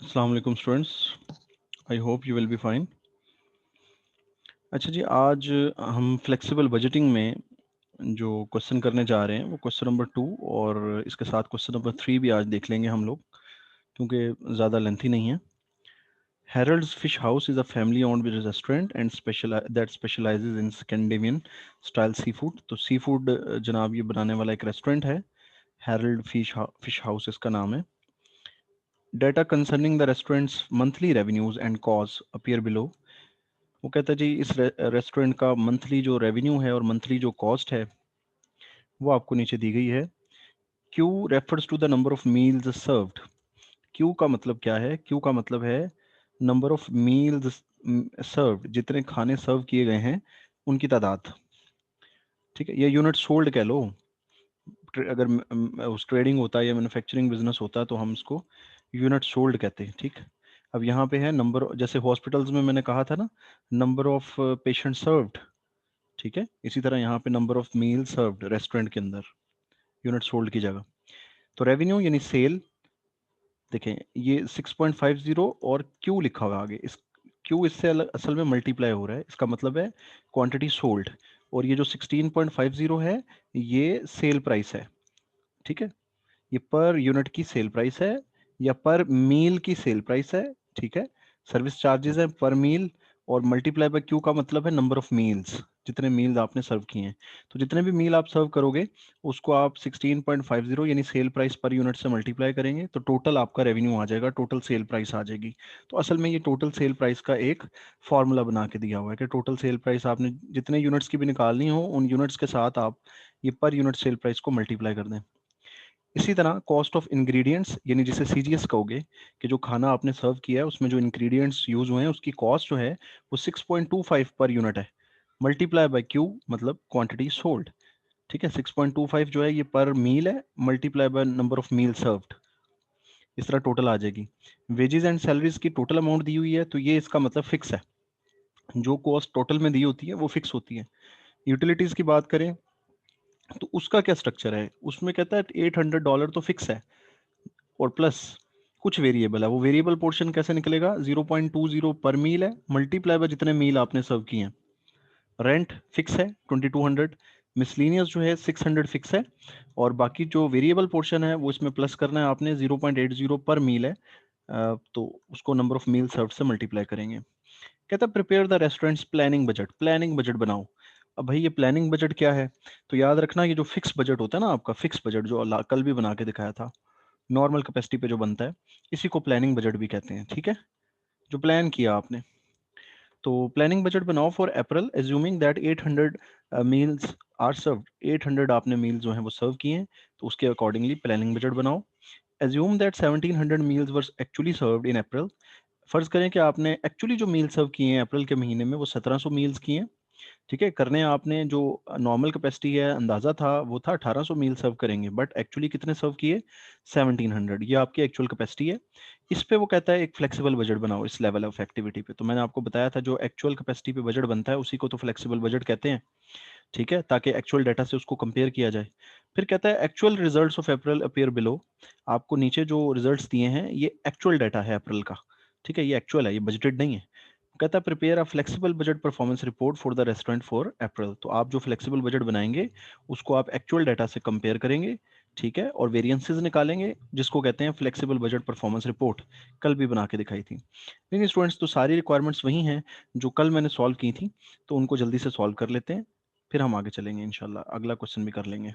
अस्सलाम वालेकुम students, I hope you will be fine. अच्छा जी, आज हम फ्लेक्सिबल बजटिंग में जो क्वेश्चन करने जा रहे हैं वो क्वेश्चन नंबर 2 और इसके साथ क्वेश्चन नंबर 3 भी आज देख लेंगे हम लोग, क्योंकि ज़्यादा लेंथी नहीं है। Harold's Fish House is a family-owned restaurant and that specializes in Scandinavian style seafood। तो सी फूड जनाब ये बनाने वाला एक रेस्टोरेंट है। हैरोल्ड फिश हाउस इसका नाम है। Data concerning the restaurant's monthly revenues and costs appear below। वो कहता है जी इस रेस्टोरेंट का मंथली जो रेवेन्यू है और मंथली जो कॉस्ट है वो आपको नीचे दी गई है। Q refers to the number of meals served. Q का मतलब क्या है? क्यू का मतलब है नंबर ऑफ मील्स सर्व्ड, जितने खाने सर्व किए गए हैं उनकी तादाद। ठीक है, ये यूनिट सोल्ड कह लो। अगर उस ट्रेडिंग होता है या मैन्युफैक्चरिंग बिजनेस होता है तो हम इसको यूनिट सोल्ड कहते हैं। ठीक, अब यहाँ पे है नंबर, जैसे हॉस्पिटल्स में मैंने कहा था ना, नंबर ऑफ पेशेंट सर्व्ड। ठीक है, इसी तरह यहाँ पे number of meal served restaurant के अंदर यूनिट सोल्ड की जगह। तो रेवेन्यू यानी सेल, देखें ये 6.50 और क्यू लिखा हुआ है आगे। इस क्यू इससे असल में मल्टीप्लाई हो रहा है, इसका मतलब है क्वांटिटी सोल्ड। और ये जो 16.50 है ये सेल प्राइस है। ठीक है, ये पर यूनिट की सेल प्राइस है या पर मील की सेल प्राइस है। ठीक है, सर्विस चार्जेस है पर मील, और मल्टीप्लाई बाय क्यू का मतलब है नंबर ऑफ मील्स, जितने मील्स आपने सर्व किए हैं। तो जितने भी मील आप सर्व करोगे उसको आप 16.50 यानी सेल प्राइस पर यूनिट से मल्टीप्लाई करेंगे तो टोटल आपका रेवेन्यू आ जाएगा, टोटल सेल प्राइस आ जाएगी। तो असल में ये टोटल सेल प्राइस का एक फॉर्मूला बना के दिया हुआ है कि टोटल सेल प्राइस आपने जितने यूनिट्स की भी निकालनी हो उन यूनिट्स के साथ आप ये पर यूनिट सेल प्राइस को मल्टीप्लाई कर दें। इसी तरह कॉस्ट ऑफ इंग्रेडिएंट्स यानी जिसे सीजीएस कहोगे, कि जो खाना आपने सर्व किया है उसमें जो इंग्रेडिएंट्स यूज हुए हैं उसकी कॉस्ट जो है वो 6.25 पर यूनिट है। मल्टीप्लाई बाय क्यू मतलब क्वांटिटी सोल्ड। ठीक है, 6.25 जो है ये पर मील है, multiply by number of meal served, इस तरह टोटल आ जाएगी। वेजेस एंड सैलरीज की टोटल अमाउंट दी हुई है तो ये इसका मतलब फिक्स है, जो कॉस्ट टोटल में दी होती है वो फिक्स होती है। यूटिलिटीज की बात करें तो उसका क्या स्ट्रक्चर है, उसमें कहता है $800 तो फिक्स है और प्लस कुछ वेरिएबल है। वो वेरिएबल पोर्शन कैसे निकलेगा? 0.20 पर मील है, मल्टीप्लाई बाय जितने मील आपने सर्व किए हैं। रेंट फिक्स है 2200, मिसलीनियस जो है 600 फिक्स है, और बाकी जो वेरिएबल पोर्शन है वो इसमें प्लस करना है आपने। 0.80 पर मील है, तो उसको नंबर ऑफ मील सर्व से मल्टीप्लाई करेंगे। कहता है prepare the restaurants planning budget, planning budget बनाओ। अब भाई ये प्लानिंग बजट क्या है? तो याद रखना ये जो फिक्स बजट होता है ना आपका, फिक्स बजट जो कल भी बना के दिखाया था, नॉर्मल कैपेसिटी पे जो बनता है, इसी को प्लानिंग बजट भी कहते हैं। ठीक है, जो प्लान किया आपने। तो प्लानिंग बजट बनाओ for April assuming that 800 meals are served. 800 आपने मील्स जो हैं वो सर्व किए हैं, तो उसके अकॉर्डिंगली प्लानिंग बजट बनाओ। Assume that 1700 meals were actually served in April. फर्ज करें कि आपने एक्चुअली जो मील सर्व किए हैं अप्रैल के महीने में वो 1700 मील्स किए हैं। ठीक है, करने आपने जो नॉर्मल कैपेसिटी है अंदाजा था वो था 1800 मील सर्व करेंगे, बट एक्चुअली कितने सर्व किए? 1700, ये आपकी एक्चुअल कैपेसिटी है। इस पे वो कहता है एक फ्लेक्सिबल बजट बनाओ इस लेवल ऑफ एक्टिविटी पे। तो मैंने आपको बताया था जो एक्चुअल कैपेसिटी पे बजट बनता है उसी को तो फ्लेक्सिबल बजट कहते हैं। ठीक है, ताकि एक्चुअल डाटा से उसको कंपेयर किया जाए। फिर कहता है actual results of April appear below. आपको नीचे जो रिजल्ट्स दिए हैं ये एक्चुअल डाटा है अप्रैल का। ठीक है, ये एक्चुअल है, ये बजटेड नहीं है। कहता है prepare a flexible budget performance report for the restaurant for अप्रैल। तो आप जो फ्लेक्सिबल बजट बनाएंगे उसको आप एक्चुअल डाटा से कंपेयर करेंगे। ठीक है, और वेरिएंसेस निकालेंगे जिसको कहते हैं फ्लेक्सिबल बजट परफॉर्मेंस रिपोर्ट। कल भी बना के दिखाई थी। लेकिन स्टूडेंट्स तो सारी रिक्वायरमेंट्स वही हैं जो कल मैंने सॉल्व की थी, तो उनको जल्दी से सॉल्व कर लेते हैं, फिर हम आगे चलेंगे इंशाल्लाह, अगला क्वेश्चन भी कर लेंगे।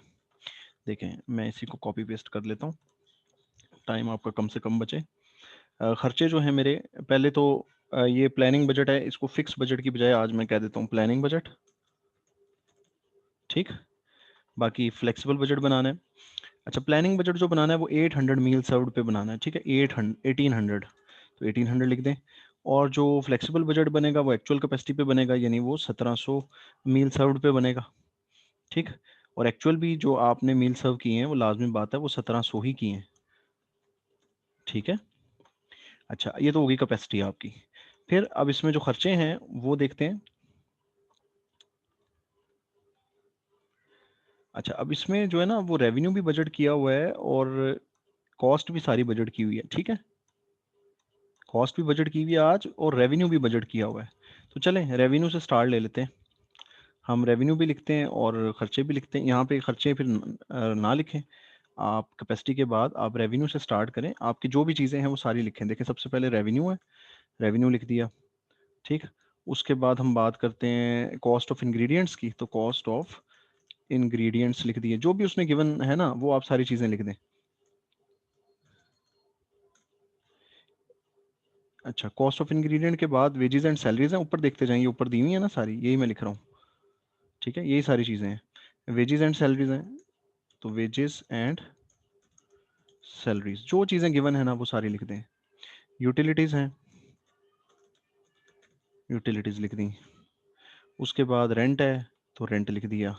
देखें मैं इसी को कॉपी पेस्ट कर लेता हूँ, टाइम आपका कम से कम बचे। खर्चे जो हैं मेरे, पहले तो ये प्लानिंग बजट है, इसको फिक्स बजट की बजाय आज मैं कह देता हूँ प्लानिंग बजट। ठीक, बाकी फ्लेक्सिबल बजट बनाना है। अच्छा, प्लानिंग बजट जो बनाना है वो 800 मील सर्व्ड पे बनाना है। ठीक है, 1800, तो 1800 लिख दें। और जो फ्लेक्सिबल बजट बनेगा वो एक्चुअल कैपेसिटी पे बनेगा, यानी वो 1700 मील सर्व्ड पे बनेगा। ठीक, और एक्चुअल भी जो आपने मील सर्व किए हैं वो लाजमी बात है वो 1700 ही किए हैं। ठीक है, अच्छा ये तो होगी कैपेसिटी आपकी। फिर अब इसमें जो खर्चे हैं वो देखते हैं। अच्छा, अब इसमें जो है ना वो रेवेन्यू भी बजट किया हुआ है और कॉस्ट भी सारी बजट की हुई है। ठीक है, कॉस्ट भी बजट की हुई है आज और रेवेन्यू भी बजट किया हुआ है। तो चलें रेवेन्यू से स्टार्ट ले लेते हैं। हम रेवेन्यू भी लिखते हैं और खर्चे भी लिखते हैं। यहाँ पे खर्चे फिर ना लिखें, आप कैपेसिटी के बाद आप रेवेन्यू से स्टार्ट करें। आपकी जो भी चीज़ें हैं वो सारी लिखें। देखें सबसे पहले रेवेन्यू है, रेवेन्यू लिख दिया, ठीक। उसके बाद हम बात करते हैं कॉस्ट ऑफ इंग्रेडिएंट्स की, तो कॉस्ट ऑफ इंग्रेडिएंट्स लिख दिए। जो भी उसने गिवन है ना वो आप सारी चीज़ें लिख दें। अच्छा, कॉस्ट ऑफ इंग्रेडिएंट के बाद वेजेस एंड सैलरीज हैं, ऊपर देखते जाएंगे, ऊपर दी हुई है ना सारी, यही मैं लिख रहा हूँ, ठीक है। यही सारी चीज़ें हैं, वेजेस एंड सैलरीज हैं, तो वेजेस एंड सैलरीज जो चीज़ें गिवन है ना वो सारी लिख दें। यूटिलिटीज़ हैं, यूटिलिटीज़ लिख दी। उसके बाद रेंट है तो रेंट लिख दिया।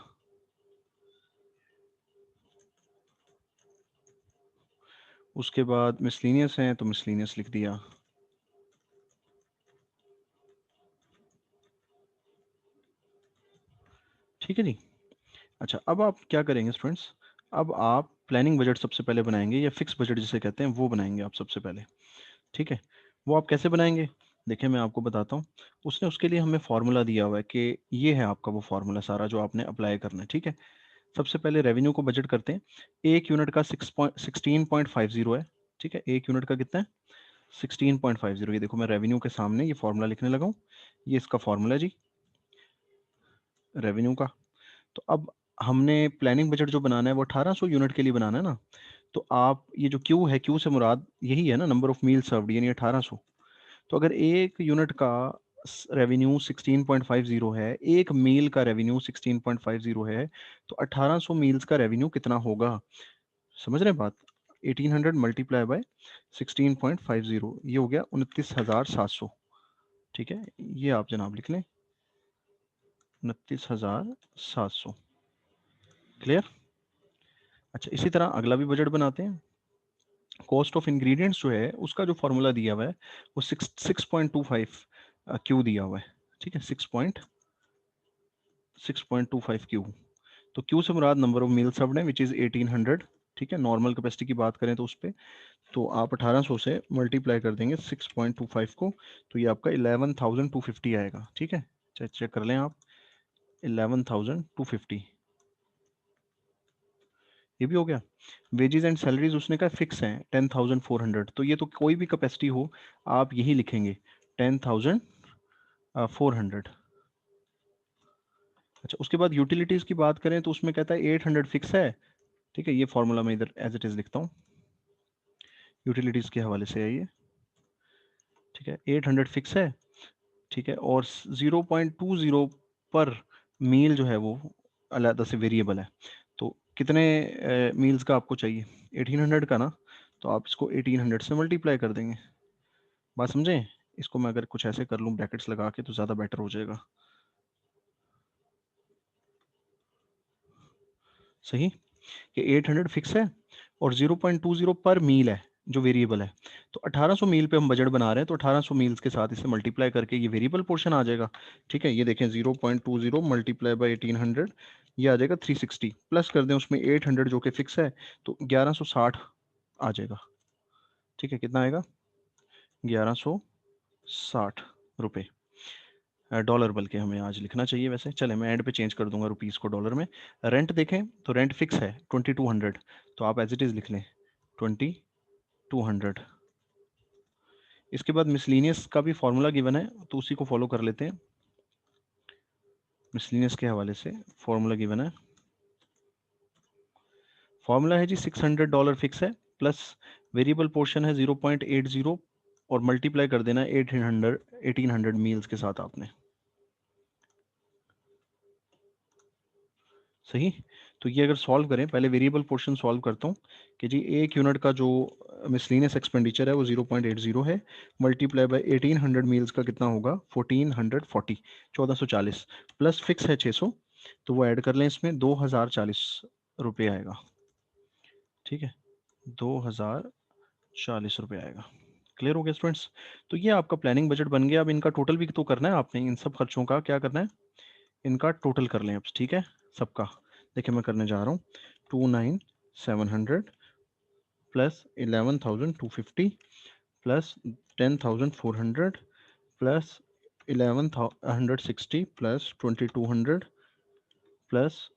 उसके बाद मिसलिनियस हैं तो मिसलिनियस लिख दिया। ठीक है जी। अच्छा, अब आप क्या करेंगे स्टूडेंट्स, अब आप प्लानिंग बजट सबसे पहले बनाएंगे, या फिक्स बजट जिसे कहते हैं वो बनाएंगे आप सबसे पहले, ठीक है। वो आप कैसे बनाएंगे, देखिए मैं आपको बताता हूँ। उसने उसके लिए हमें फॉर्मूला दिया हुआ है कि ये है आपका वो फॉर्मूला सारा जो आपने अप्लाई करना है, ठीक है। सबसे पहले रेवेन्यू को बजट करते हैं। एक यूनिट का 16.50 है, ठीक है। एक यूनिट का कितना है, 16.50। ये देखो मैं रेवेन्यू के सामने ये फॉर्मूला लिखने लगा हूँ, ये इसका फॉर्मूला जी रेवेन्यू का। तो अब हमने प्लानिंग बजट जो बनाना है वो 1800 यूनिट के लिए बनाना है ना। तो आप ये जो क्यू है, क्यू से मुराद यही है ना, नंबर ऑफ मील सर्व्ड, यानी 1800। तो अगर एक यूनिट का रेवेन्यू 16.50 है, एक मील का रेवेन्यू 16.50 है, तो 1800 मील्स का रेवेन्यू कितना होगा, समझ रहे हैं बात। 1800 मल्टीप्लाई बाय 16.50, ये हो गया 29,700, ठीक है। ये आप जनाब लिख लें 29,700। क्लियर। अच्छा, इसी तरह अगला भी बजट बनाते हैं। कॉस्ट ऑफ इंग्रेडिएंट्स जो है उसका जो फॉर्मूला दिया हुआ है वो 6.25 क्यू दिया हुआ है, ठीक है। 6.25 क्यू। तो क्यू से मुराद नंबर ऑफ मील सर्व्ड है विच इज़ 1800, ठीक है। नॉर्मल कैपेसिटी की बात करें तो उस पर तो आप 1800 से मल्टीप्लाई कर देंगे 6.25 को, तो ये आपका 11,250 आएगा, ठीक है। चेक कर लें आप, 11,250, ये भी हो गया। वेजेस एंड सैलरीज उसने कहा फिक्स है 10,400, तो ये तो कोई भी कैपेसिटी हो आप यही लिखेंगे 10,400। अच्छा, उसके बाद यूटिलिटीज की बात करें तो उसमें कहता है 800 फिक्स है, ठीक है। ये फॉर्मूला मैं इधर एज इट इज लिखता हूँ, यूटिलिटीज के हवाले से है ये, ठीक है। 800 फिक्स है, ठीक है। और 0.20 पर मील जो है वो अलग से वेरिएबल है। तो कितने मील्स का आपको चाहिए, 1800 का ना, तो आप इसको 1800 से मल्टीप्लाई कर देंगे। बात समझें। इसको मैं अगर कुछ ऐसे कर लूँ ब्रैकेट्स लगा के तो ज़्यादा बेटर हो जाएगा, सही। कि 800 फिक्स है और 0.20 पर मील है जो वेरिएबल है। तो 1800 मील पे हम बजट बना रहे हैं, तो 1800 मील्स के साथ इसे मल्टीप्लाई करके ये वेरिएबल पोर्शन आ जाएगा, ठीक है। ये देखें 0.20 मल्टीप्लाई बाई 1800, ये आ जाएगा 360, प्लस कर दें उसमें 800 जो कि फिक्स है, तो 1160 आ जाएगा, ठीक है। कितना आएगा, 1160 रुपये, डॉलर बल्कि हमें आज लिखना चाहिए वैसे, चले मैं एंड पे चेंज कर दूंगा रुपीज़ को डॉलर में। रेंट देखें तो रेंट फिक्स है 2200, तो आप एज इट इज़ लिख लें 2200। इसके बाद मिसलिनियस का भी फॉर्मूला गिवन है तो उसी को फॉलो कर लेते हैं। मिसलिनियस के हवाले से फॉर्मूला गिवन है, फॉर्मूला है जी $600 फिक्स है, प्लस वेरिएबल पोर्शन है 0.80, और मल्टीप्लाई कर देना 1800 मील्स के साथ आपने, सही। तो ये अगर सॉल्व करें, पहले वेरिएबल पोर्शन सॉल्व करता हूँ कि जी एक यूनिट का जो मिसलिनियस एक्सपेंडिचर है वो 0.80 है, मल्टीप्लाई बाय 1800 मील्स का कितना होगा 1440, 1440, प्लस फिक्स है 600, तो वो ऐड कर लें इसमें 2040 आएगा, ठीक है। 2040 आएगा। क्लियर हो गया स्टूडेंट्स। तो ये आपका प्लानिंग बजट बन गया। अब इनका टोटल भी तो करना है आपने, इन सब खर्चों का क्या करना है, इनका टोटल कर लें अब, ठीक है। सबका देखिए मैं करने जा रहा हूँ, 29,700 plus 11,250 plus 10,400 plus 1160 plus 2200 plus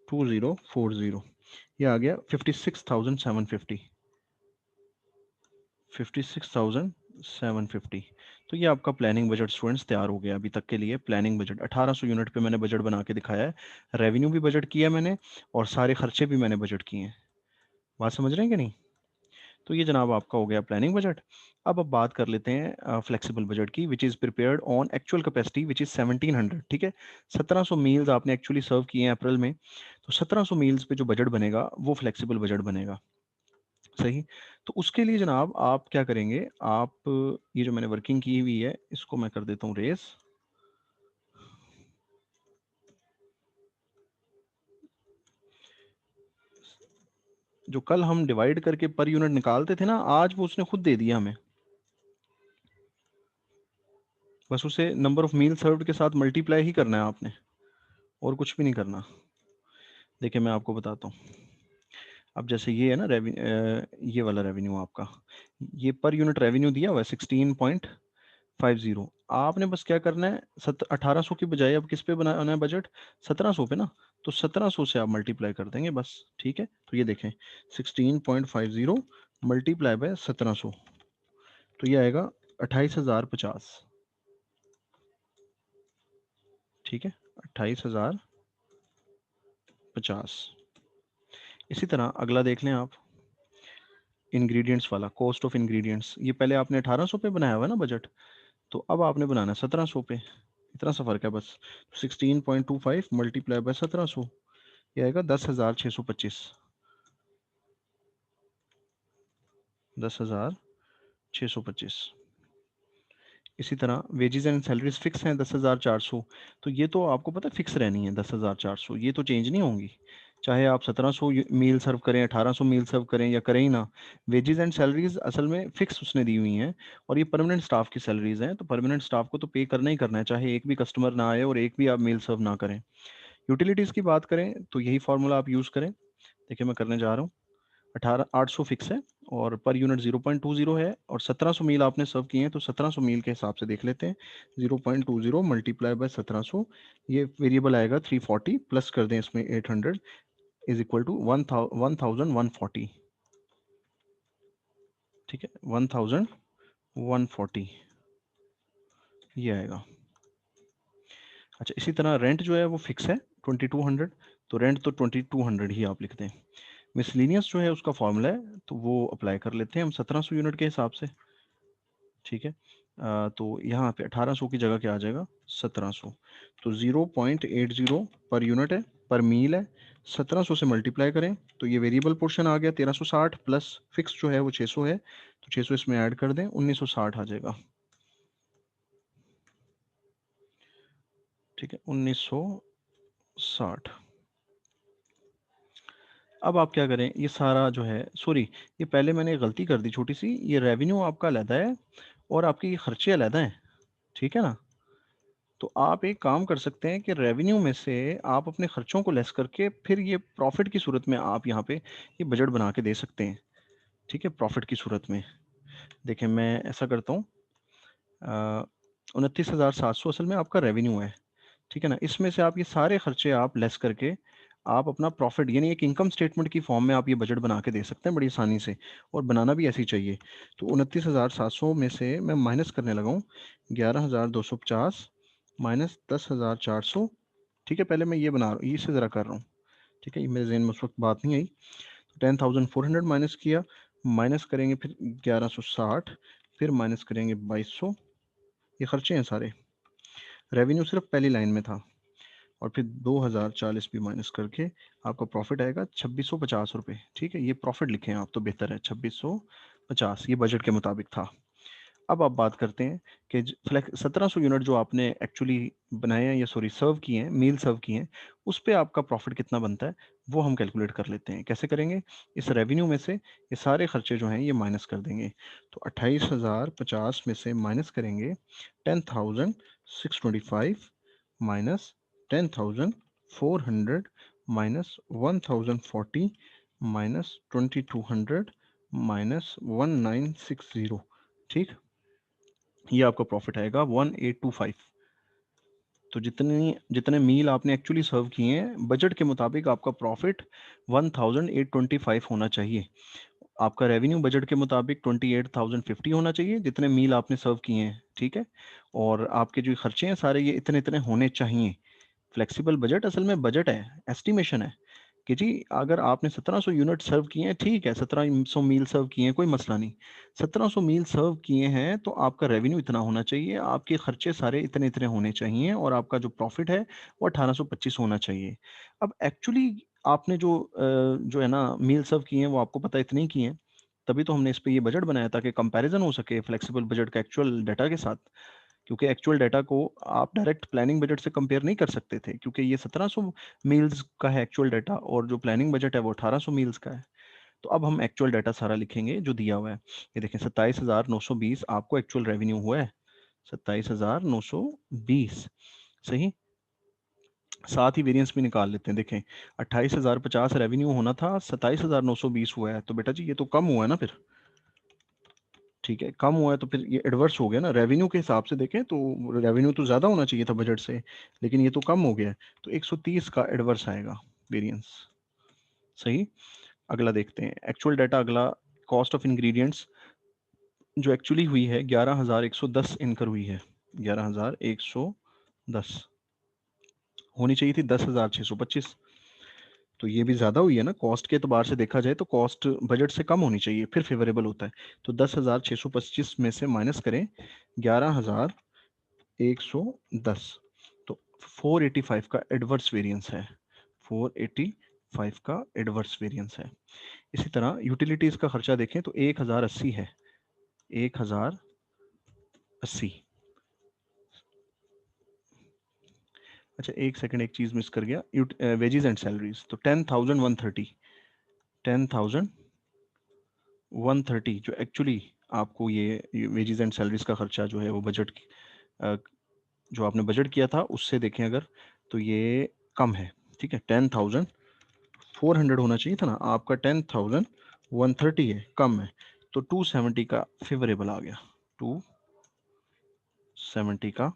2040, ये आ गया 56,750। 56,750। तो ये आपका प्लानिंग बजट स्टूडेंट्स तैयार हो गया अभी तक के लिए। प्लानिंग बजट 1800 यूनिट पे मैंने बजट बना के दिखाया है। रेवेन्यू भी बजट किया मैंने और सारे खर्चे भी मैंने बजट किए हैं। बात समझ रहे हैं कि नहीं? तो ये जनाब आपका हो गया प्लानिंग बजट। अब बात कर लेते हैं फ्लेक्सिबल बजट की, विच is prepared on actual capacity which is 1700। ठीक है, 1700 मील्स आपने एक्चुअली सर्व किए हैं अप्रैल में, तो 1700 मील्स पे जो बजट बनेगा वो फ्लेक्सिबल बजट बनेगा। सही। तो उसके लिए जनाब आप क्या करेंगे, आप ये जो मैंने वर्किंग की हुई है इसको मैं कर देता हूँ रेस। जो कल हम डिवाइड करके पर यूनिट निकालते थे ना, आज वो उसने खुद दे दिया हमें। बस उसे नंबर ऑफ मील सर्व्ड के साथ मल्टीप्लाई ही करना है आपने, और कुछ भी नहीं करना। देखिए मैं आपको बताता हूँ। अब जैसे ये है ना ये वाला रेवेन्यू आपका, ये पर यूनिट रेवेन्यू दिया हुआ है 16.50। आपने बस क्या करना है, 1800 की बजाय अब किस पे बनाना है बजट, 1700 पे ना। तो 1700 से आप मल्टीप्लाई कर देंगे बस। ठीक है, तो ये देखें 16.50 मल्टीप्लाई बाय 1700, तो ये आएगा 28,050। ठीक है, 28,050। इसी तरह अगला देख लें आप, इंग्रेडिएंट्स वाला, कॉस्ट ऑफ इंग्रेडिएंट्स। ये पहले आपने 1800 पे बनाया हुआ है ना बजट, तो अब आपने बनाना है 1700 पे। इतना सा फर्क है बस। 16.25 मल्टीप्लाई बाय 1700, ये आएगा 10,625। 10,625। इसी तरह वेजेस एंड सैलरीज फिक्स हैं 10,400, तो ये तो आपको पता है फिक्स रहनी है 10,400, ये तो चेंज नहीं होंगी। चाहे आप 1700 मील सर्व करें, 1800 मील सर्व करें या करें ही ना। वेजेस एंड सैलरीज असल में फिक्स उसने दी हुई हैं, और ये परमानेंट स्टाफ की सैलरीज हैं, तो परमानेंट स्टाफ को तो पे करना ही करना है, चाहे एक भी कस्टमर ना आए और एक भी आप मील सर्व ना करें। यूटिलिटीज़ की बात करें तो यही फार्मूला आप यूज़ करें। देखिए मैं करने जा रहा हूँ। 18,800 फिक्स है और पर यूनिट 0.20 है, और 1700 मील आपने सर्व किए हैं, तो 1700 मील के हिसाब से देख लेते हैं। 0.20 मल्टीप्लाई बाय 1700, ये वेरिएबल आएगा 340, प्लस कर दें इसमें 800, इज इक्वल टू 1140। ठीक है, 1140 ये आएगा। अच्छा, इसी तरह रेंट जो है वो फिक्स है 2200, तो रेंट तो 2200 ही आप लिख दें। मिसलिनियस जो है उसका फॉर्मूला है, तो वो अप्लाई कर लेते हैं हम 1700 यूनिट के हिसाब से। ठीक है, तो यहाँ पे 1800 की जगह क्या आ जाएगा, 1700। तो 0.80 पर यूनिट है, पर मील है। 1700 से मल्टीप्लाई करें तो ये वेरिएबल पोर्शन आ गया 1360, प्लस फिक्स जो है वो 600 है, तो 600 इसमें ऐड कर दें, 1960 आ जाएगा। ठीक है, 1960। अब आप क्या करें, ये सारा जो है, सॉरी, ये पहले मैंने गलती कर दी छोटी सी, ये रेवेन्यू आपका अलहदा है और आपके ये खर्चे अलहदा हैं। ठीक है ना? तो आप एक काम कर सकते हैं कि रेवेन्यू में से आप अपने खर्चों को लेस करके फिर ये प्रॉफिट की सूरत में आप यहाँ पे ये बजट बना के दे सकते हैं। ठीक है, प्रॉफिट की सूरत में। देखें मैं ऐसा करता हूँ, 29,700 असल में आपका रेवेन्यू है। ठीक है ना, इसमें से आप ये सारे खर्चे आप लेस करके आप अपना प्रॉफिट, यानी एक इनकम स्टेटमेंट की फॉर्म में आप ये बजट बना के दे सकते हैं बड़ी आसानी से, और बनाना भी ऐसे ही चाहिए। तो 29,700 में से मैं माइनस करने लगा हूँ 11,250 माइनस 10,400। ठीक है, पहले मैं ये बना रहा हूँ, इससे ज़रा कर रहा हूँ। ठीक है, ये मेरे जहन में उस वक्त बात नहीं आई। तो 10,400 माइनस किया, माइनस करेंगे फिर 1160, फिर माइनस करेंगे 2200। ये खर्चे हैं सारे, रेवेन्यू सिर्फ पहली लाइन में था। और फिर 2040 भी माइनस करके आपका प्रॉफिट आएगा 2650 रुपये। ठीक है, ये प्रॉफिट लिखें आप तो बेहतर है, 2650, ये बजट के मुताबिक था। अब आप बात करते हैं कि फ्लैक्स 1700 यूनिट जो आपने एक्चुअली बनाए हैं, या सॉरी सर्व किए हैं, मील सर्व किए हैं, उस पे आपका प्रॉफिट कितना बनता है वो हम कैलकुलेट कर लेते हैं। कैसे करेंगे, इस रेवेन्यू में से ये सारे खर्चे जो हैं ये माइनस कर देंगे। तो 28,050 में से माइनस करेंगे 10,625 माइनस 10,400 माइनस 1,040 माइनस 2,200 माइनस 1960। ठीक, ये आपका प्रॉफिट आएगा 1825। तो जितने मील आपने एक्चुअली सर्व किए हैं, बजट के मुताबिक आपका प्रॉफिट 1825 होना चाहिए। आपका रेवेन्यू बजट के मुताबिक 28,050 होना चाहिए, जितने मील आपने सर्व किए हैं, ठीक है। और आपके जो खर्चे हैं सारे ये इतने इतने होने चाहिए। फ्लेक्सिबल बजट असल में बजट है, एस्टिमेशन है कि जी अगर आपने 1700 यूनिट सर्व किए हैं, ठीक है, 1700 मील सर्व किए हैं, कोई मसला नहीं। 1700 मील सर्व किए हैं तो आपका रेवेन्यू इतना होना चाहिए, आपके खर्चे सारे इतने इतने होने चाहिए, और आपका जो प्रॉफिट है वो 1825 होना चाहिए। अब एक्चुअली आपने जो है ना मील सर्व किए हैं वो आपको पता इतने ही किए हैं, तभी तो हमने इस पे ये बजट बनाया ताकि कंपैरिजन हो सके फ्लेक्सिबल बजट का एक्चुअल डाटा के साथ। क्योंकि एक्चुअल डाटा को आप डायरेक्ट प्लानिंग बजट से कंपेयर नहीं कर सकते थे, क्योंकि ये 1700 मील्स का है एक्चुअल डाटा, और जो प्लानिंग बजट है वो 1800 मील्स का है। तो अब हम एक्चुअल डाटा सारा लिखेंगे जो दिया हुआ है। ये देखें 27,920 आपको एक्चुअल रेवेन्यू हुआ है, 27,920, सही। साथ ही वेरिएंस भी निकाल लेते हैं, देखें 28,050 रेवेन्यू होना था, 27,920 हुआ है, तो बेटा जी ये तो कम हुआ है ना फिर, ठीक है, कम हुआ है तो फिर ये एडवर्स हो गया ना। रेवेन्यू के हिसाब से देखें तो रेवेन्यू तो ज़्यादा होना चाहिए था बजट से, लेकिन ये तो कम हो गया है, तो 130 का एडवर्स आएगा वेरिएंस, सही। अगला देखते हैं एक्चुअल डाटा। अगला कॉस्ट ऑफ इंग्रेडिएंट्स जो एक्चुअली हुई है 11,110 इनकर हुई है, 11,110, होनी चाहिए थी 10,625। तो ये भी ज़्यादा हुई है ना, कॉस्ट के एतबार से देखा जाए तो कॉस्ट बजट से कम होनी चाहिए, फिर फेवरेबल होता है। तो 10,625 में से माइनस करें 11,110, तो 485 का एडवर्स वेरिएंस है, 485 का एडवर्स वेरिएंस है। इसी तरह यूटिलिटीज़ का खर्चा देखें तो 1,080 है, 1,080। अच्छा एक सेकंड, एक चीज़ मिस कर गया, वेजेस एंड सैलरीज, तो 10,130, 10,130 जो एक्चुअली आपको ये वेजेस एंड सैलरीज का खर्चा जो है वो बजट जो आपने बजट किया था उससे देखें अगर, तो ये कम है, ठीक है। 10,400 होना चाहिए था ना, आपका 10,130 है, कम है, तो 270 का फेवरेबल आ गया, 270 का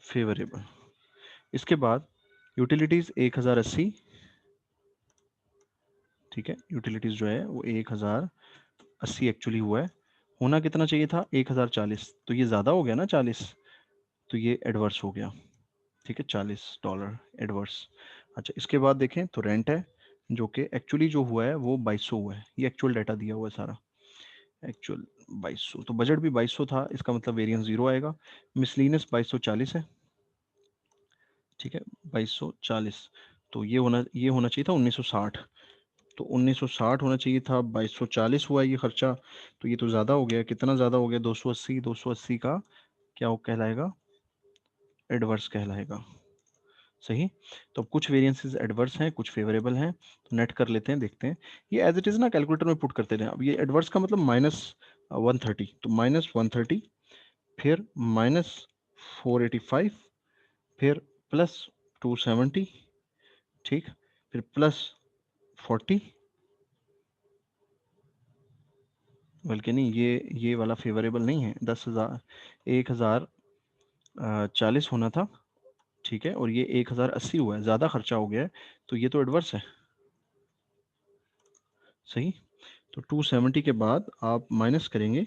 फेवरेबल। इसके बाद यूटिलिटीज़ 1,080, ठीक है, यूटिलिटीज़ जो है वो 1,080 एक्चुअली हुआ है, होना कितना चाहिए था 1,040, तो ये ज़्यादा हो गया ना 40, तो ये एडवर्स हो गया, ठीक है, $40 एडवर्स। अच्छा इसके बाद देखें तो रेंट है, जो कि एक्चुअली जो हुआ है वो 2200 हुआ है, ये एक्चुअल डाटा दिया हुआ है सारा, एक्चुअल 2200, तो बजट भी 2200 था, इसका मतलब वेरिएंस 0 आएगा। मिसलिनियस 2240 है, ठीक है, 2240, तो ये होना चाहिए था 1960, तो 1960 होना चाहिए था, 2240 हुआ ये खर्चा, तो ये तो ज़्यादा हो गया, कितना ज़्यादा हो गया, 280, 280 का क्या वो कहलाएगा, एडवर्स कहलाएगा, सही। तो अब कुछ वेरिएंसेस एडवर्स हैं, कुछ फेवरेबल हैं, तो नेट कर लेते हैं, देखते हैं। ये एज इट इज़ ना कैलकुलेटर में पुट करते रहें। अब ये एडवर्स का मतलब -130, तो -130, फिर -485, फिर +270, ठीक, फिर +40, बल्कि नहीं, ये वाला फेवरेबल नहीं है, 10,000, 1,040 होना था, ठीक है, और ये 1,080 हुआ है, ज़्यादा खर्चा हो गया है, तो ये तो एडवर्स है, सही। तो 270 के बाद आप माइनस करेंगे,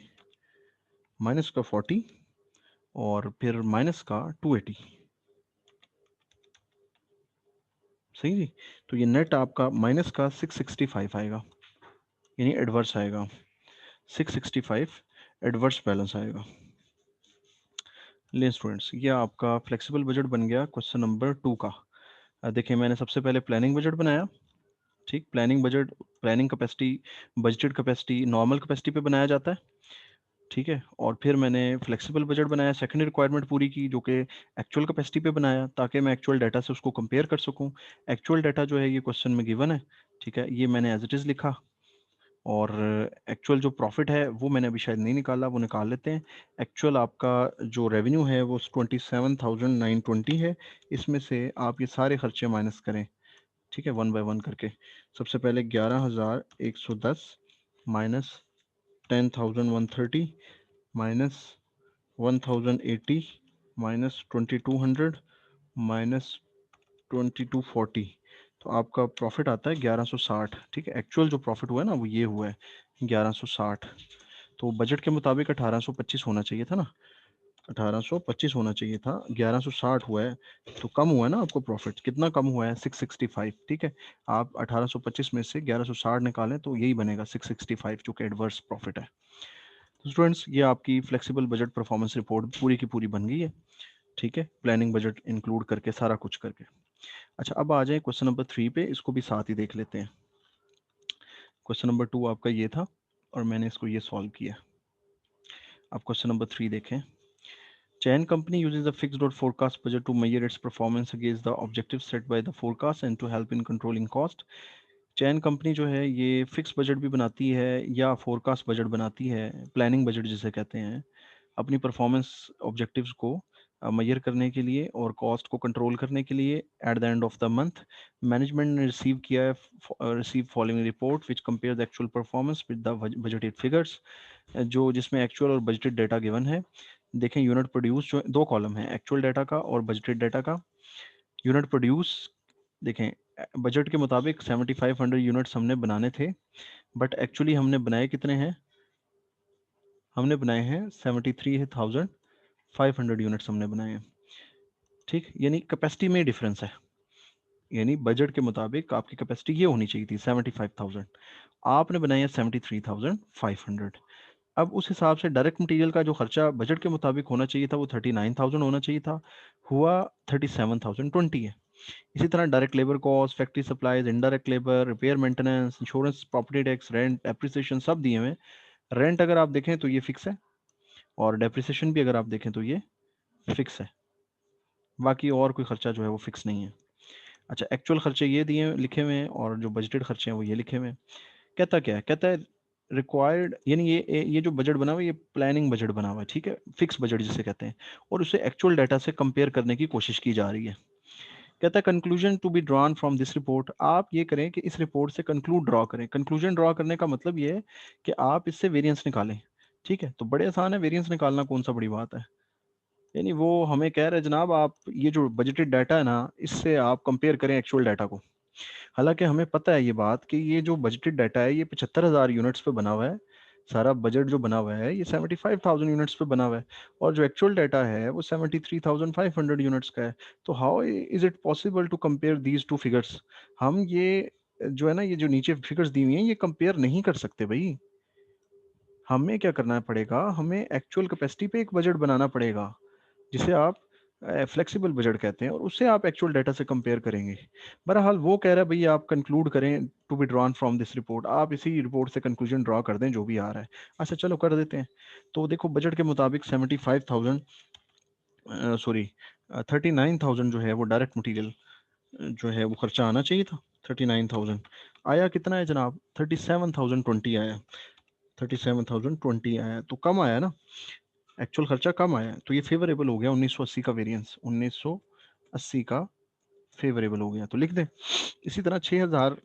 माइनस का 40 और फिर माइनस का 280, सही जी। तो ये नेट आपका माइनस का 665 आएगा, यानी एडवर्स आएगा, 665 एडवर्स बैलेंस आएगा। ले स्टूडेंट्स, ये आपका फ्लेक्सिबल बजट बन गया क्वेश्चन नंबर 2 का। देखिए मैंने सबसे पहले प्लानिंग बजट बनाया, ठीक, planning budget, planning capacity, budgeted capacity normal capacity पे बनाया जाता है, ठीक है। और फिर मैंने फ्लेक्सिबल बजट बनाया, सेकंड रिक्वायरमेंट पूरी की, जो कि एक्चुअल कैपेसिटी पे बनाया, ताकि मैं एक्चुअल डाटा से उसको कंपेयर कर सकूं। एक्चुअल डाटा जो है ये क्वेश्चन में गिवन है, ठीक है, ये मैंने एज इट इज़ लिखा। और एक्चुअल जो प्रॉफिट है वो मैंने अभी शायद नहीं निकाला, वो निकाल लेते हैं। एक्चुअल आपका जो रेवेन्यू है वो 27,920 है, इसमें से आप ये सारे खर्चे माइनस करें, ठीक है, वन बाय वन करके। सबसे पहले 11,110 माइनस 10,130 माइनस 1080 माइनस 2200 माइनस 2240, तो आपका प्रॉफिट आता है 1160। ठीक है, एक्चुअल जो प्रॉफिट हुआ है ना वो ये हुआ है 1160। तो बजट के मुताबिक 1825 होना चाहिए था ना, 1825 होना चाहिए था, 1160 हुआ है, तो कम हुआ है ना आपको प्रॉफिट, कितना कम हुआ है 665। ठीक है, आप 1825 में से 1160 निकालें तो यही बनेगा 665, जो कि एडवर्स प्रॉफिट है। तो स्टूडेंट्स, ये आपकी फ्लेक्सिबल बजट परफॉर्मेंस रिपोर्ट पूरी की पूरी बन गई है। ठीक है, प्लानिंग बजट इंक्लूड करके, सारा कुछ करके। अच्छा, अब आ जाए क्वेश्चन नंबर 3 पे, इसको भी साथ ही देख लेते हैं। क्वेश्चन नंबर 2 आपका ये था और मैंने इसको ये सॉल्व किया। अब क्वेश्चन नंबर 3 देखें। Chain company uses a fixed or forecast budget to measure its performance against the objectives set by the forecast and to help in controlling cost. Chain company जो है ये फिक्स बजट भी बनाती है या forecast budget बनाती है, planning budget जिसे कहते हैं, अपनी परफॉर्मेंस ऑब्जेक्टिव्स को मेजर करने के लिए और कॉस्ट को कंट्रोल करने के लिए। At the end of the month management ने रिसीव किया है, receive following report which compare the actual performance with the budgeted figures, जो जिसमें एक्चुअल और बजटेड डाटा गिवन है। देखें, यूनिट प्रोड्यूस जो दो कॉलम है, एक्चुअल डाटा का और बजटेड डाटा का। यूनिट प्रोड्यूस देखें, बजट के मुताबिक 7500 यूनिट्स हमने बनाने थे, बट एक्चुअली हमने बनाए कितने हैं, हमने बनाए हैं 73,500 यूनिट्स हमने बनाए हैं। ठीक, यानी कैपेसिटी में डिफरेंस है, यानी बजट के मुताबिक आपकी कैपेसिटी ये होनी चाहिए थी 75,000, आपने बनाई है 73,500। अब उस हिसाब से डायरेक्ट मटेरियल का जो खर्चा बजट के मुताबिक होना चाहिए था वो 39,000 होना चाहिए था, हुआ 37,020 है। इसी तरह direct labour cost, factory supplies, indirect labour, repair maintenance, insurance, property tax, rent, depreciation सब दिए हुए। रेंट अगर आप देखें तो ये फिक्स है और डेप्रिसिएशन भी अगर आप देखें तो ये फिक्स है, बाकी और कोई खर्चा जो है वो फिक्स नहीं है। अच्छा, एक्चुअल खर्चे ये दिए लिखे हुए हैं और जो बजटेड खर्चे हैं वो ये लिखे हुए हैं। कहता क्या है, कहता है रिक्वायर्ड, यानी ये जो बजट बना हुआ है ये प्लानिंग बजट बना हुआ है, ठीक है, फिक्स बजट जिसे कहते हैं, और उसे एक्चुअल डाटा से कंपेयर करने की कोशिश की जा रही है। कहता है conclusion to be drawn from this report, आप ये करें कि इस रिपोर्ट से कंक्लूड ड्रॉ करें। कंक्लूजन ड्रॉ करने का मतलब ये है कि आप इससे वेरिएंस निकालें। ठीक है, तो बड़े आसान है वेरिएंस निकालना, कौन सा बड़ी बात है। यानी वो हमें कह रहे हैं जनाब आप ये जो बजटेड डाटा है ना इससे आप कंपेयर करें एक्चुअल डाटा को। हालांकि हमें पता है ये बात कि ये जो बजटेड डाटा है ये 75,000 यूनिट्स पे बना हुआ है, सारा बजट जो बना हुआ है ये 75,000 यूनिट्स पे बना हुआ है, और जो एक्चुअल डाटा है वो 73,500 यूनिट्स का है। तो how is it possible to compare these two figures, हम ये जो है ना ये जो नीचे फिगर्स दी हुई हैं ये कंपेयर नहीं कर सकते भाई। हमें क्या करना पड़ेगा, हमें एक्चुअल कैपेसिटी पे एक बजट बनाना पड़ेगा जिसे आप फ्लेक्सिबल बजट कहते हैं, और उससे आप एक्चुअल डाटा से कंपेयर करेंगे। बहरहाल वो कह रहा है भैया आप कंक्लूड करें to be drawn from this report, आप इसी रिपोर्ट से कंक्लूजन ड्रॉ कर दें जो भी आ रहा है। अच्छा चलो कर देते हैं। तो देखो बजट के मुताबिक 75,000 सॉरी 39,000 जो है वो डायरेक्ट मटेरियल जो है वो खर्चा आना चाहिए था। 39,000 आया कितना है जनाब, 37,020 आया, 37,020 आया, तो कम आया ना, एक्चुअल खर्चा कम आया है, तो ये फेवरेबल हो गया 1980 का वेरिएंस, 1980 का फेवरेबल हो गया, तो लिख दें। इसी तरह 6,000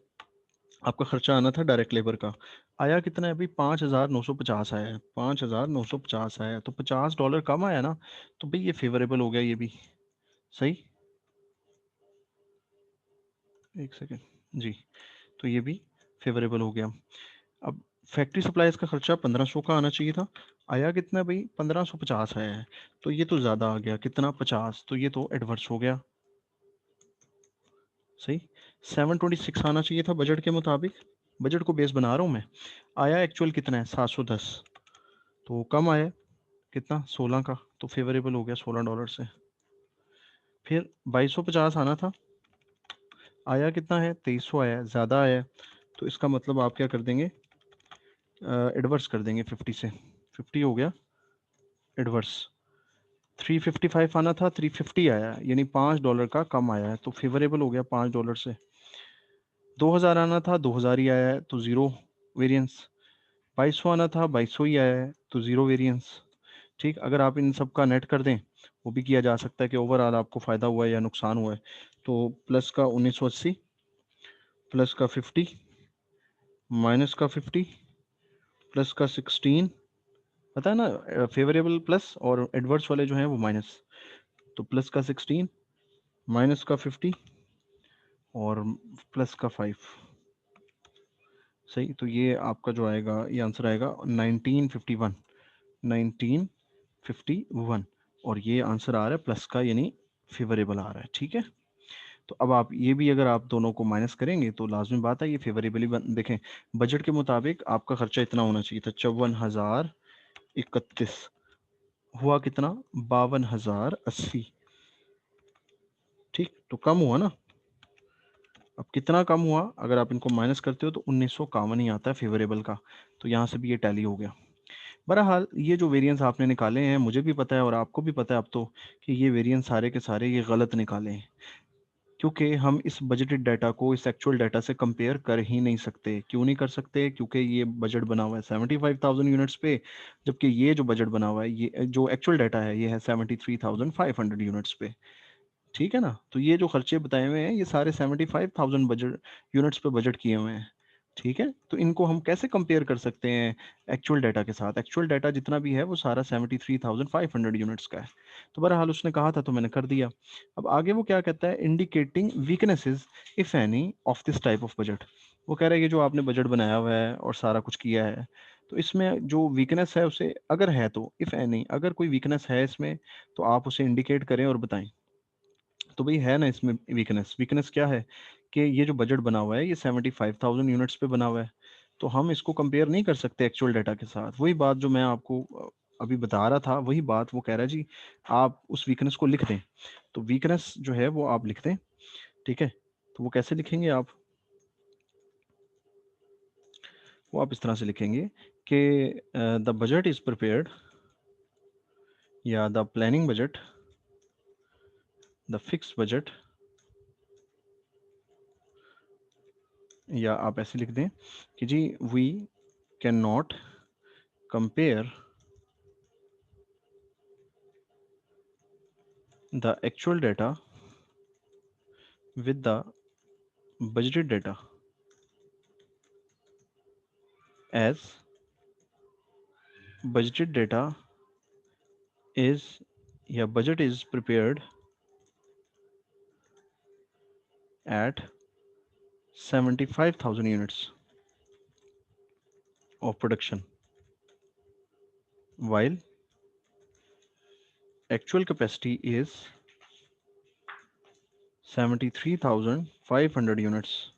आपका खर्चा आना था डायरेक्ट लेबर का, आया कितना है अभी 5,950 आया है, 5,950 आया, तो $50 कम आया ना, तो भाई ये फेवरेबल हो गया ये भी। सही, एक सेकेंड जी, तो ये भी फेवरेबल हो गया। अब फैक्ट्री सप्लाईज का खर्चा 1500 का आना चाहिए था, आया कितना भाई 1550 आया है, तो ये तो ज़्यादा आ गया, कितना 50, तो ये तो एडवर्स हो गया। सही, 726 आना चाहिए था बजट के मुताबिक, बजट को बेस बना रहा हूँ मैं, आया एक्चुअल कितना है 710, तो कम आया कितना 16 का, तो फेवरेबल हो गया $16 से। फिर 2250 आना था, आया कितना है 2300 आया, ज़्यादा आया, तो इसका मतलब आप क्या कर देंगे, एडवर्स कर देंगे 50 से, 50 हो गया एडवर्स। 355 आना था, 350 आया, यानी $5 का कम आया है, तो फेवरेबल हो गया $5 से। 2000 आना था, 2000 ही आया है, तो ज़ीरो वेरिएंस। 2200 आना था, 2200 ही आया है, तो ज़ीरो वेरिएंस। ठीक, अगर आप इन सब का नेट कर दें वो भी किया जा सकता है कि ओवरऑल आपको फ़ायदा हुआ है या नुकसान हुआ है। तो प्लस का 1980, प्लस का 50, माइनस का 50, प्लस का 16, पता है ना, फेवरेबल प्लस और एडवर्स वाले जो हैं वो माइनस। तो प्लस का 16, माइनस का 50 और प्लस का 5। सही, तो ये आपका जो आएगा, ये आंसर आएगा 1951, 1951। और ये आंसर आ रहा है प्लस का, यानी फेवरेबल आ रहा है। ठीक है, तो अब आप ये भी अगर आप दोनों को माइनस करेंगे तो लाजमी बात है ये फेवरेबली देखें, बजट के मुताबिक आपका खर्चा इतना होना चाहिए था, 54,031। हुआ कितना, 52,080। ठीक, तो कम हुआ ना। अब कितना कम हुआ, अगर आप इनको माइनस करते हो तो 1951 ही आता है फेवरेबल का। तो यहाँ से भी ये टैली हो गया। बहरहाल ये जो वेरिएंस आपने निकाले हैं, मुझे भी पता है और आपको भी पता है अब तो, कि ये वेरिएंस सारे के सारे ये गलत निकाले हैं, क्योंकि हम इस बजटेड डाटा को इस एक्चुअल डाटा से कंपेयर कर ही नहीं सकते। क्यों नहीं कर सकते, क्योंकि ये बजट बना हुआ है 75,000 यूनिट्स पे, जबकि ये जो बजट बना हुआ है, ये जो एक्चुअल डाटा है, ये है 73,500 यूनिट्स पे। ठीक है ना, तो ये जो खर्चे बताए हुए हैं ये सारे 75,000 बजट यूनिट्स पे बजट किए हुए हैं। ठीक है, तो इनको हम कैसे कंपेयर कर सकते हैं एक्चुअल डाटा के साथ। एक्चुअल डाटा जितना भी है वो सारा 73,500 यूनिट्स का है। तो बहरहाल उसने कहा था तो मैंने कर दिया। अब आगे वो क्या कहता है, indicating weaknesses if any of this type of budget. वो कह रहा है कि जो आपने बजट बनाया हुआ है और सारा कुछ किया है, तो इसमें जो वीकनेस है उसे, अगर है तो, इफ एनी, अगर कोई वीकनेस है इसमें, तो आप उसे इंडिकेट करें और बताएं। तो भाई है ना इसमें वीकनेस, वीकनेस क्या है, कि ये जो बजट बना हुआ है ये 75,000 यूनिट्स पे बना हुआ है, तो हम इसको कंपेयर नहीं कर सकते एक्चुअल डाटा के साथ। वही बात जो मैं आपको अभी बता रहा था, वही बात वो कह रहा है जी, आप उस वीकनेस को लिख दें। तो वीकनेस जो है वो आप लिख दें। ठीक है, तो वो कैसे लिखेंगे आप, वो आप इस तरह से लिखेंगे कि द बजट इज प्रिपेयर्ड, या the planning budget, the fix budget, या आप ऐसे लिख दें कि जी we can not compare the actual data with the budgeted data, as budgeted data is, या budget is prepared at 75,000 units of production, while actual capacity is 73,500 units.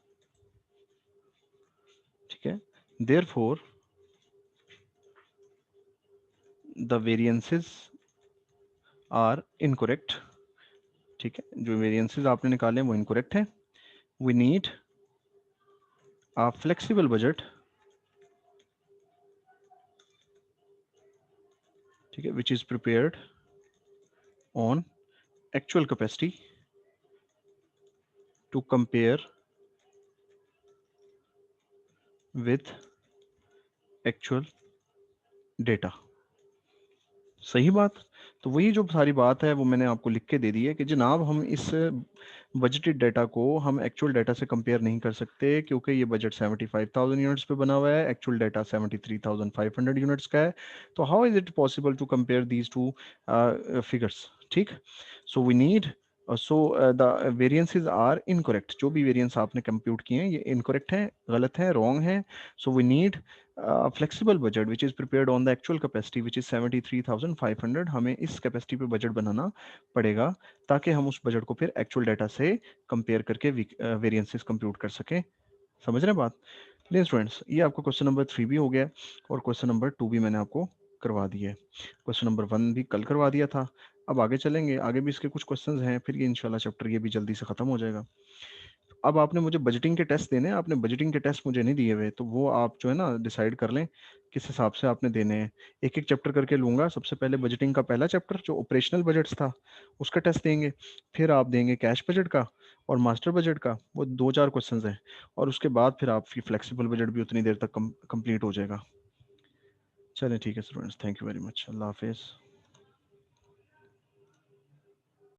ठीक है, therefore the variances are incorrect. ठीक है, जो variances आपने निकाले हैं वो इनकरेक्ट है। we need a flexible budget, ठीक है, which is prepared on actual capacity to compare with actual data। सही बात। तो वही जो सारी बात है वो मैंने आपको लिख के दे दी है कि जनाब हम इस बजटेड डाटा को हम एक्चुअल डाटा से कंपेयर नहीं कर सकते, क्योंकि ये बजट 75,000 यूनिट्स पे बना हुआ है, एक्चुअल डाटा 73,500 यूनिट्स का है। तो how is it possible to compare these two figures. ठीक, so we need, so the variances are incorrect. जो भी वेरिएंस आपने कंप्यूट किए हैं ये इनकरेक्ट है, गलत है, रॉन्ग है। So we need flexible budget which is prepared on the actual capacity which is 73,500। हमें इस कैपेसिटी पे बजट बनाना पड़ेगा ताकि हम उस बजट को फिर एक्चुअल डाटा से कंपेयर करके वेरिएंसेस कंप्यूट कर सकें। समझ रहे हैं बात। चलिए स्टूडेंट्स, ये आपको क्वेश्चन नंबर 3 भी हो गया और क्वेश्चन नंबर 2 भी मैंने आपको करवा दिया है। क्वेश्चन नंबर 1 भी कल करवा दिया था। अब आगे चलेंगे, आगे भी इसके कुछ क्वेश्चंस हैं, फिर ये इंशाल्लाह चैप्टर ये भी जल्दी से ख़त्म हो जाएगा। अब आपने मुझे बजटिंग के टेस्ट देने हैं, आपने बजटिंग के टेस्ट मुझे नहीं दिए हुए, तो वो आप जो है ना डिसाइड कर लें किस हिसाब से आपने देने हैं। एक एक चैप्टर करके लूँगा। सबसे पहले बजटिंग का पहला चैप्टर जो ऑपरेशनल बजट्स था उसका टेस्ट देंगे, फिर आप देंगे कैश बजट का और मास्टर बजट का, वो 2-4 क्वेश्चंस हैं, और उसके बाद फिर आपकी फ्लेक्सिबल बजट भी उतनी देर तक कंप्लीट हो जाएगा। चलें ठीक है students, thank you very much, अल्लाह हाफिज़।